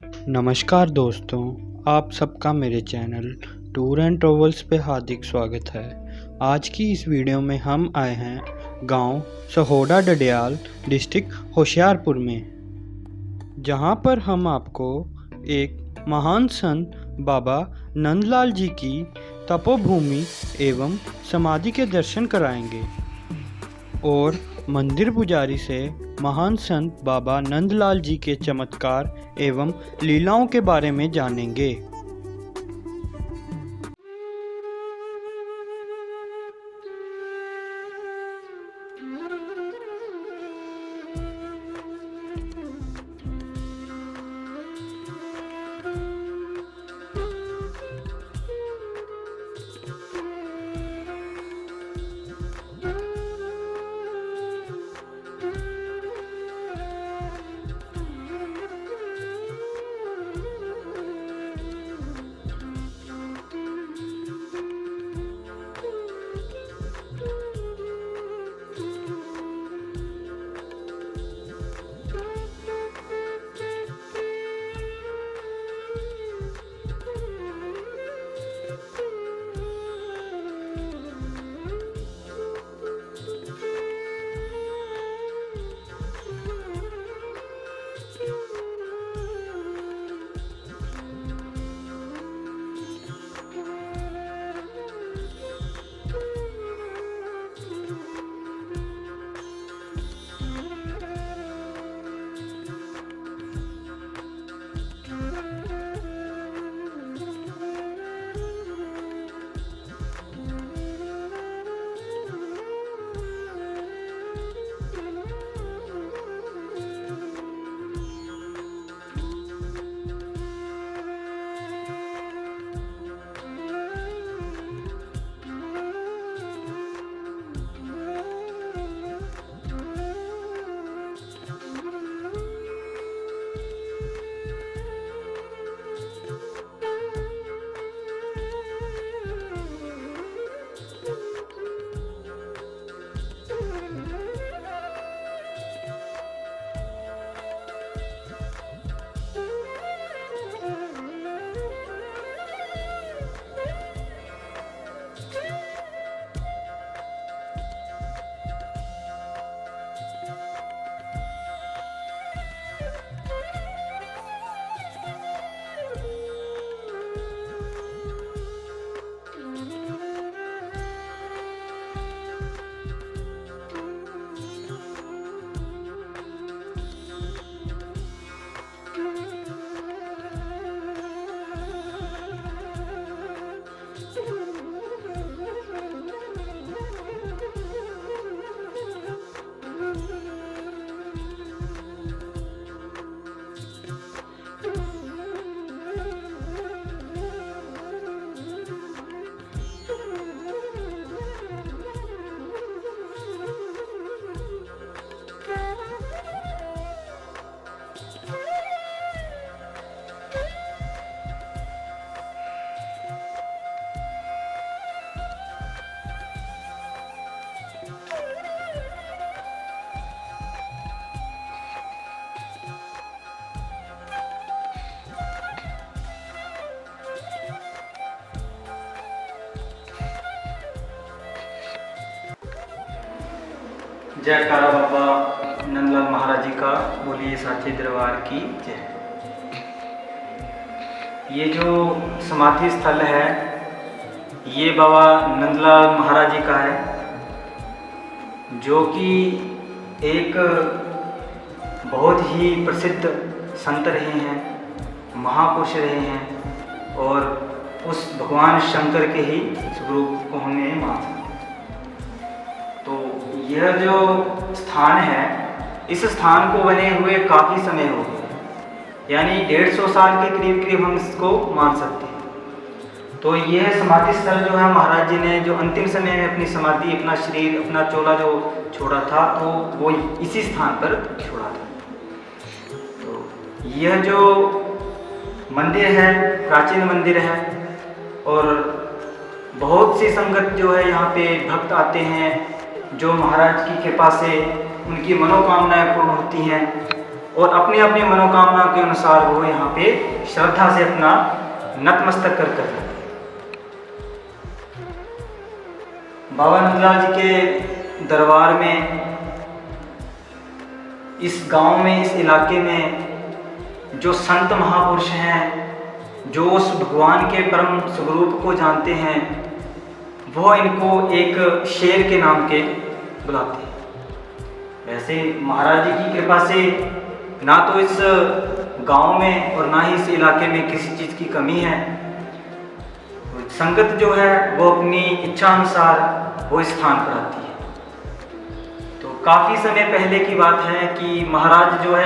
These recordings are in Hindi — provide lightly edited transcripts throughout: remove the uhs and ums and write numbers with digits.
नमस्कार दोस्तों, आप सबका मेरे चैनल टूर एंड ट्रैवल्स पे हार्दिक स्वागत है। आज की इस वीडियो में हम आए हैं गांव सहोड़ा डडियाल, डिस्ट्रिक्ट होशियारपुर में, जहां पर हम आपको एक महान संत बाबा नंदलाल जी की तपोभूमि एवं समाधि के दर्शन कराएंगे और मंदिर पुजारी से महान संत बाबा नंदलाल जी के चमत्कार एवं लीलाओं के बारे में जानेंगे। जयकारा बाबा नंदलाल महाराज जी का, बोलिए साचे दरबार की जय। ये जो समाधि स्थल है ये बाबा नंदलाल महाराज जी का है, जो कि एक बहुत ही प्रसिद्ध संत रहे हैं, महापुरुष रहे हैं और उस भगवान शंकर के ही स्वरूप को हमें मान सकते हैं। तो यह जो स्थान है, इस स्थान को बने हुए काफ़ी समय हो गया, यानी 150 साल के करीब करीब हम इसको मान सकते हैं। तो यह समाधि स्थल जो है, महाराज जी ने जो अंतिम समय में अपनी समाधि, अपना शरीर, अपना चोला जो छोड़ा था, तो वो इसी स्थान पर छोड़ा था। तो यह जो मंदिर है प्राचीन मंदिर है और बहुत सी संगत जो है यहाँ पे भक्त आते हैं, जो महाराज की कृपा से उनकी मनोकामनाएं पूर्ण होती हैं और अपनी अपनी मनोकामना के अनुसार वो यहाँ पे श्रद्धा से अपना नतमस्तक कर जाते हैं। बाबा नंदलाल जी के दरबार में, इस गांव में, इस इलाके में जो संत महापुरुष हैं, जो उस भगवान के परम स्वरूप को जानते हैं, वो इनको एक शेर के नाम के बुलाते हैं। वैसे महाराज जी की कृपा से ना तो इस गांव में और ना ही इस इलाके में किसी चीज़ की कमी है। संगत जो है वो अपनी इच्छा अनुसार वो स्थान पर आती है। तो काफ़ी समय पहले की बात है कि महाराज जो है,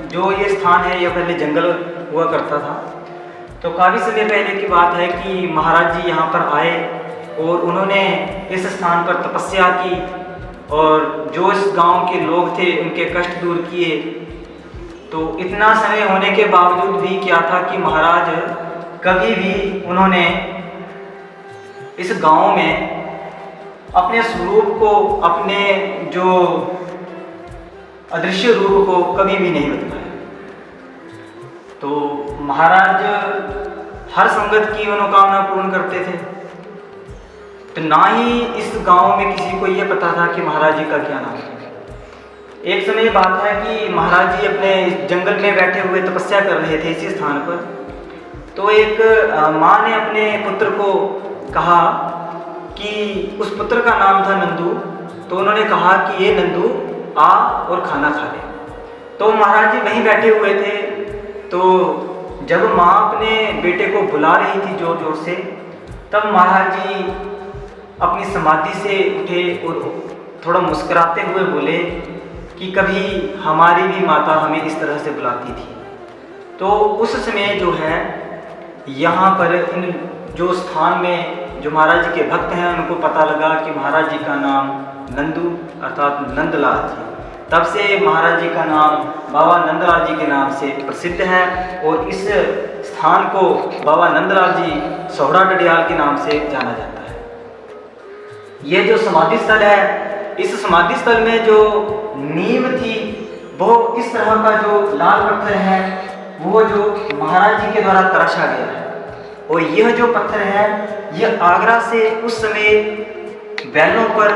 जो ये स्थान है, ये पहले जंगल हुआ करता था। तो काफ़ी समय पहले की बात है कि महाराज जी यहाँ पर आए और उन्होंने इस स्थान पर तपस्या की और जो इस गांव के लोग थे उनके कष्ट दूर किए। तो इतना समय होने के बावजूद भी क्या था कि महाराज कभी भी उन्होंने इस गांव में अपने स्वरूप को, अपने जो अदृश्य रूप को कभी भी नहीं बदलाया। तो महाराज हर संगत की मनोकामना पूर्ण करते थे। तो ना ही इस गांव में किसी को यह पता था कि महाराज जी का क्या नाम है। एक समय बात है कि महाराज जी अपने जंगल में बैठे हुए तपस्या कर रहे थे इसी स्थान पर। तो एक माँ ने अपने पुत्र को कहा कि उस पुत्र का नाम था नंदू। तो उन्होंने कहा कि ये नंदू आ और खाना खा ले। तो महाराज जी वहीं बैठे हुए थे। तो जब माँ अपने बेटे को बुला रही थी जोर जोर से, तब महाराज जी अपनी समाधि से उठे और थोड़ा मुस्कुराते हुए बोले कि कभी हमारी भी माता हमें इस तरह से बुलाती थी। तो उस समय जो है यहाँ पर इन जो स्थान में जो महाराज जी के भक्त हैं उनको पता लगा कि महाराज जी का नाम नंदू अर्थात नंदलाल जी। तब से महाराज जी का नाम बाबा नंदलाल जी के नाम से प्रसिद्ध है और इस स्थान को बाबा नंदलाल जी सोहरा डडियाल के नाम से जाना जाता है। ये जो समाधि स्थल है, इस समाधि स्थल में जो नींव थी वो इस तरह का जो लाल पत्थर है वो जो महाराज जी के द्वारा तराशा गया है। और यह जो पत्थर है यह आगरा से उस समय बैलों पर,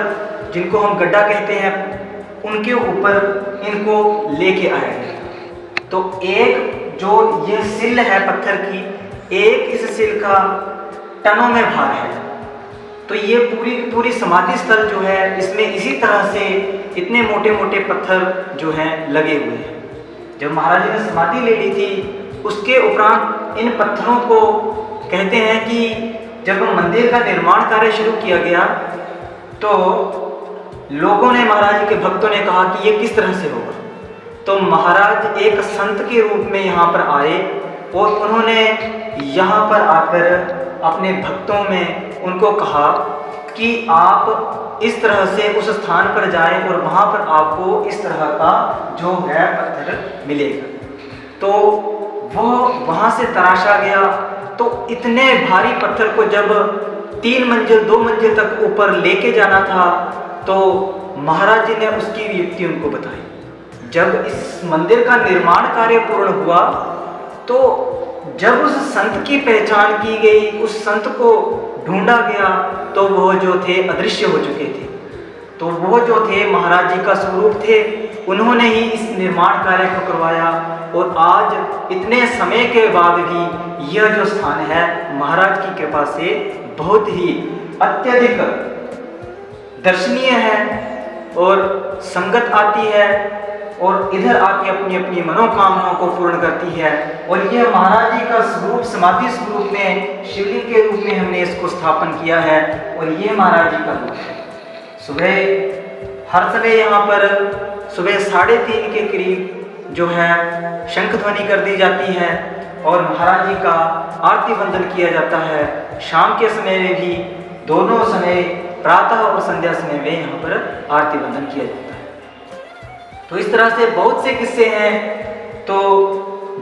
जिनको हम गड्ढा कहते हैं, उनके ऊपर इनको लेके आया गया। तो एक जो यह सिल है पत्थर की, एक इस सिल का टनों में भार है। तो ये पूरी समाधि स्थल जो है इसमें इसी तरह से इतने मोटे मोटे पत्थर जो हैं लगे हुए हैं। जब महाराज जी ने समाधि ले ली थी उसके उपरांत इन पत्थरों को कहते हैं कि जब मंदिर का निर्माण कार्य शुरू किया गया तो लोगों ने, महाराज जी के भक्तों ने कहा कि ये किस तरह से होगा। तो महाराज एक संत के रूप में यहाँ पर आए और उन्होंने यहाँ पर आकर अपने भक्तों में उनको कहा कि आप इस तरह से उस स्थान पर जाएं और वहाँ पर आपको इस तरह का जो है पत्थर मिलेगा। तो वो वहाँ से तराशा गया। तो इतने भारी पत्थर को जब 3 मंजिल 2 मंजिल तक ऊपर लेके जाना था तो महाराज जी ने उसकी युक्ति उनको बताई। जब इस मंदिर का निर्माण कार्य पूर्ण हुआ तो जब उस संत की पहचान की गई, उस संत को ढूंढा गया, तो वो जो थे अदृश्य हो चुके थे। तो वो जो थे महाराज जी का स्वरूप थे, उन्होंने ही इस निर्माण कार्य को करवाया। और आज इतने समय के बाद भी यह जो स्थान है महाराज की कृपा से बहुत ही अत्यधिक दर्शनीय है और संगत आती है और इधर आके अपनी अपनी मनोकामनाओं को पूर्ण करती है। और यह महाराज जी का स्वरूप समाधि स्वरूप में शिवलिंग के रूप में हमने इसको स्थापन किया है। और ये महाराज जी का रूप है। सुबह हर समय यहाँ पर सुबह 3:30 के करीब जो है शंख ध्वनि कर दी जाती है और महाराज जी का आरती वंदन किया जाता है। शाम के समय में भी, दोनों समय प्रातः और संध्या समय में यहाँ पर आरती वंदन किया जाता है। तो इस तरह से बहुत से किस्से हैं। तो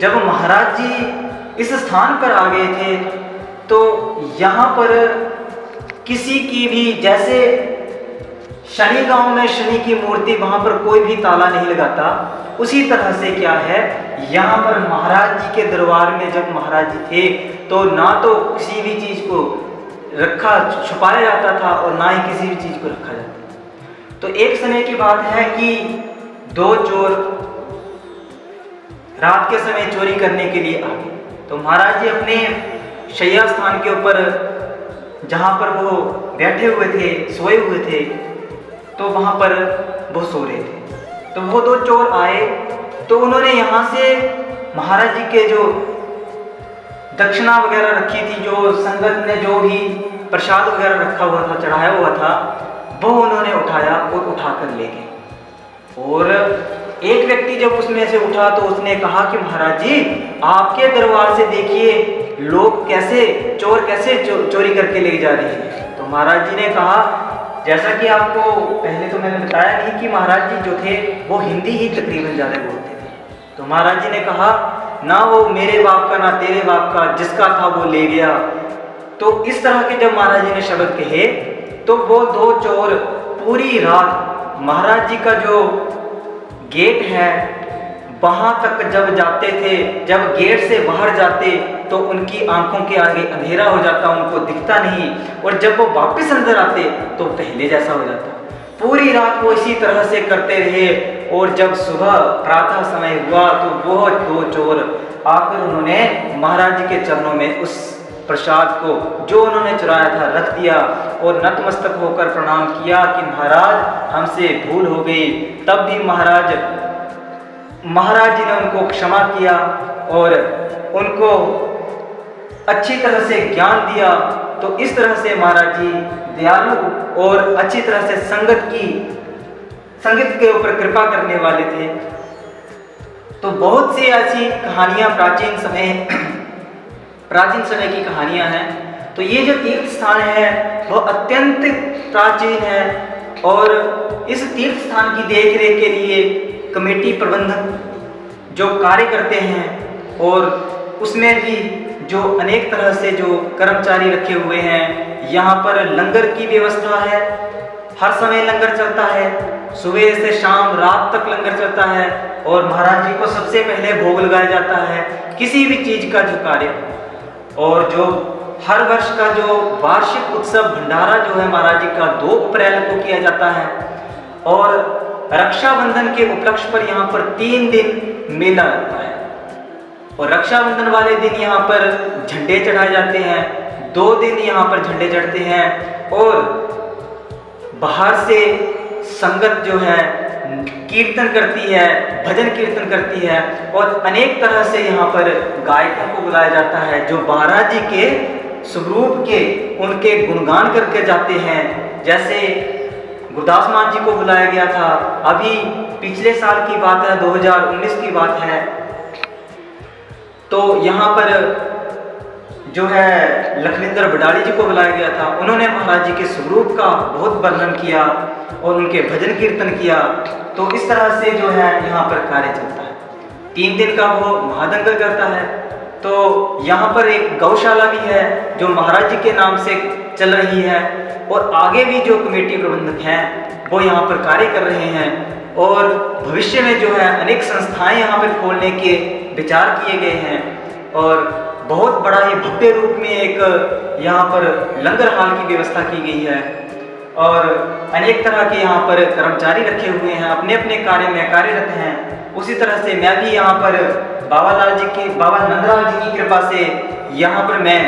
जब महाराज जी इस स्थान पर आ गए थे तो यहाँ पर किसी की भी, जैसे शनि गांव में शनि की मूर्ति, वहां पर कोई भी ताला नहीं लगाता। उसी तरह से क्या है, यहाँ पर महाराज जी के दरबार में जब महाराज जी थे तो ना तो किसी भी चीज को रखा छुपाया जाता था और ना ही किसी भी चीज को रखा जाता। तो एक समय की बात है कि दो चोर रात के समय चोरी करने के लिए आ गए। तो महाराज जी अपने शैया स्थान के ऊपर जहाँ पर वो बैठे हुए थे, सोए हुए थे, तो वहाँ पर वो सो रहे थे। तो वो दो चोर आए, तो उन्होंने यहाँ से महाराज जी के जो दक्षिणा वगैरह रखी थी, जो संगत ने जो भी प्रसाद वगैरह रखा हुआ था, चढ़ाया हुआ था, वो उन्होंने उठाया और उठाकर ले गए। और एक व्यक्ति जब उसमें से उठा तो उसने कहा कि महाराज जी, आपके दरबार से देखिए लोग कैसे, चोर कैसे चोरी करके ले जा रहे हैं। तो महाराज जी ने कहा, जैसा कि आपको पहले तो मैंने बताया नहीं कि महाराज जी जो थे वो हिंदी ही तकरीबन ज़्यादा बोलते थे। तो महाराज जी ने कहा, ना वो मेरे बाप का ना तेरे बाप का, जिसका था वो ले गया। तो इस तरह के जब महाराज जी ने शब्द कहे तो वो दो चोर पूरी रात महाराज जी का जो गेट है वहां तक जब जाते थे, जब गेट से बाहर जाते तो उनकी आंखों के आगे अंधेरा हो जाता, उनको दिखता नहीं, और जब वो वापस अंदर आते तो पहले जैसा हो जाता। पूरी रात वो इसी तरह से करते रहे, और जब सुबह प्रातः समय हुआ तो वो दो चोर आकर उन्होंने महाराज जी के चरणों में उस प्रसाद को जो उन्होंने चुराया था रख दिया और नतमस्तक होकर प्रणाम किया कि महाराज हमसे भूल हो गई। तब भी महाराज जी ने उनको क्षमा किया और उनको अच्छी तरह से ज्ञान दिया। तो इस तरह से महाराज जी दयालु और अच्छी तरह से संगत के ऊपर कृपा करने वाले थे। तो बहुत सी ऐसी कहानियां प्राचीन समय की कहानियां हैं। तो ये जो तीर्थ स्थान है वो अत्यंत प्राचीन है, और इस तीर्थ स्थान की देखरेख के लिए कमेटी प्रबंधक जो कार्य करते हैं, और उसमें भी जो अनेक तरह से जो कर्मचारी रखे हुए हैं। यहाँ पर लंगर की व्यवस्था है, हर समय लंगर चलता है, सुबह से शाम रात तक लंगर चलता है, और महाराज जी को सबसे पहले भोग लगाया जाता है किसी भी चीज का जो कार्य। और जो हर वर्ष का जो वार्षिक उत्सव भंडारा जो है महाराज जी का 2 अप्रैल को किया जाता है, और रक्षाबंधन के उपलक्ष्य पर यहाँ पर 3 दिन मेला लगता है, और रक्षाबंधन वाले दिन यहाँ पर झंडे चढ़ाए जाते हैं। 2 दिन यहाँ पर झंडे चढ़ते हैं, और बाहर से संगत जो है कीर्तन करती है, भजन कीर्तन करती है, और अनेक तरह से यहाँ पर गायकों को बुलाया जाता है जो महाराज जी के स्वरूप के उनके गुणगान करके जाते हैं। जैसे गुरदास मान जी को बुलाया गया था, अभी पिछले साल की बात है, 2019 की बात है। तो यहाँ पर जो है लखविंदर बडाली जी को बुलाया गया था, उन्होंने महाराज जी के स्वरूप का बहुत वर्णन किया और उनके भजन कीर्तन किया। तो इस तरह से जो है यहाँ पर कार्य चलता है। 3 दिन का वो महादंगल करता है। तो यहाँ पर एक गौशाला भी है जो महाराज जी के नाम से चल रही है, और आगे भी जो कमेटी प्रबंधक हैं वो यहाँ पर कार्य कर रहे हैं, और भविष्य में जो है अनेक संस्थाएं यहाँ पर खोलने के विचार किए गए हैं, और बहुत बड़ा ही भव्य रूप में एक यहाँ पर लंगर हाल की व्यवस्था की गई है, और अनेक तरह के यहाँ पर कर्मचारी रखे हुए हैं, अपने अपने कार्य में कार्यरत हैं। उसी तरह से मैं भी यहाँ पर बाबा नंदलाल जी की कृपा से यहाँ पर मैं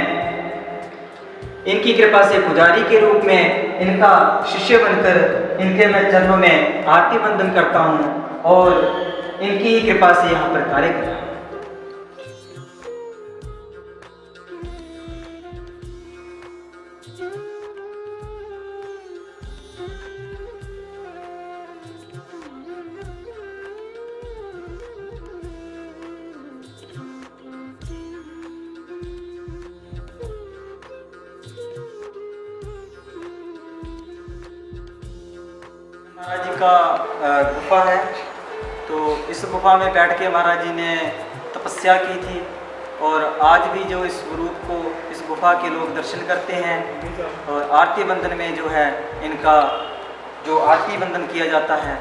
इनकी कृपा से पुजारी के रूप में इनका शिष्य बनकर इनके मैं चरणों में आरती बंदन करता हूँ, और इनकी ही कृपा से यहाँ पर कार्य कर रहा हूँ। महाराज जी का गुफा है। तो इस गुफा में बैठ के महाराज जी ने तपस्या की थी, और आज भी जो इस स्वरूप को इस गुफा के लोग दर्शन करते हैं, और आरती बंदन में जो है इनका जो आरती बंधन किया जाता है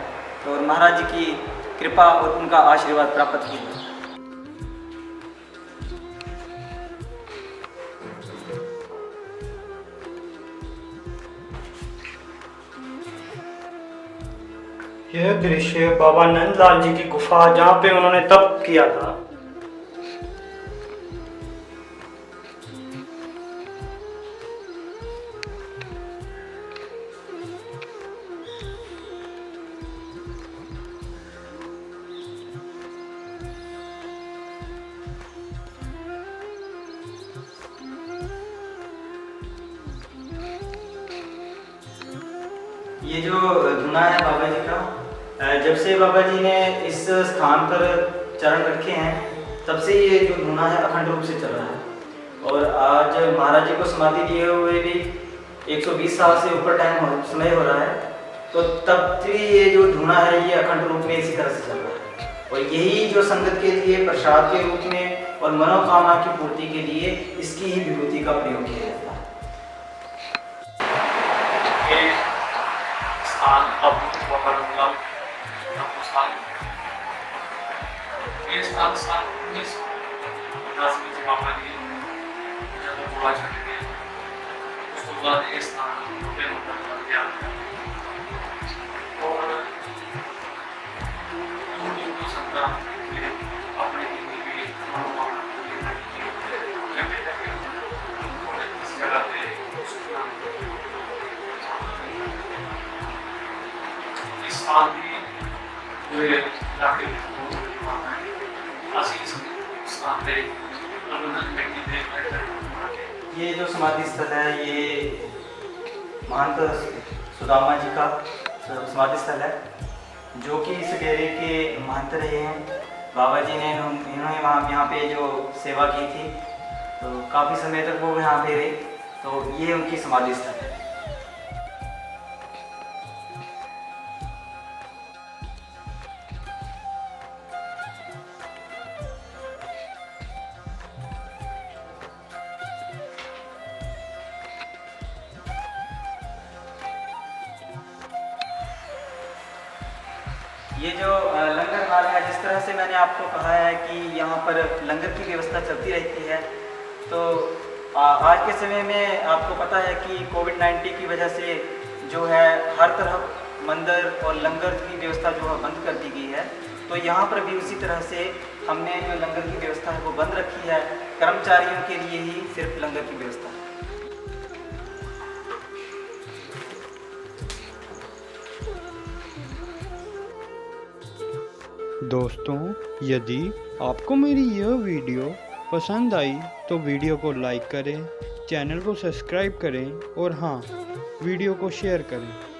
और महाराज जी की कृपा और उनका आशीर्वाद प्राप्त किया जाता है। यह दृश्य बाबा नंदलाल जी की गुफा जहाँ पे उन्होंने तप किया था। ये जो धुना है बाबा जी का, जब से बाबा जी ने इस स्थान पर चरण रखे हैं तब से ये जो धुना है अखंड रूप से चल रहा है। और आज महाराज जी को समाधि दिए हुए भी 120 साल से ऊपर समय हो रहा है, तो तब भी ये जो धुना है ये अखंड रूप में इसी तरह से चल रहा है। और यही जो संगत के लिए प्रसाद के रूप में और मनोकामना की पूर्ति के लिए इसकी ही विभूति का प्रयोग किया जाता है। ये जो समाधि स्थल है ये महंत सुदामा जी का समाधि स्थल है, जो कि इस डेरे के महंत रहे हैं। बाबा जी ने इन्होंने यहाँ पे जो सेवा की थी, तो काफ़ी समय तक वो यहाँ पे रहे, तो ये उनकी समाधि स्थल है। ये जो लंगर हाल है, जिस तरह से मैंने आपको कहा है कि यहाँ पर लंगर की व्यवस्था चलती रहती है, तो आज के समय में आपको पता है कि कोविड-19 की वजह से जो है हर तरफ मंदिर और लंगर की व्यवस्था जो है बंद कर दी गई है। तो यहाँ पर भी उसी तरह से हमने जो लंगर की व्यवस्था है वो बंद रखी है। कर्मचारियों के लिए ही सिर्फ लंगर की व्यवस्था है। दोस्तों, यदि आपको मेरी यह वीडियो पसंद आई तो वीडियो को लाइक करें, चैनल को सब्सक्राइब करें और हाँ, वीडियो को शेयर करें।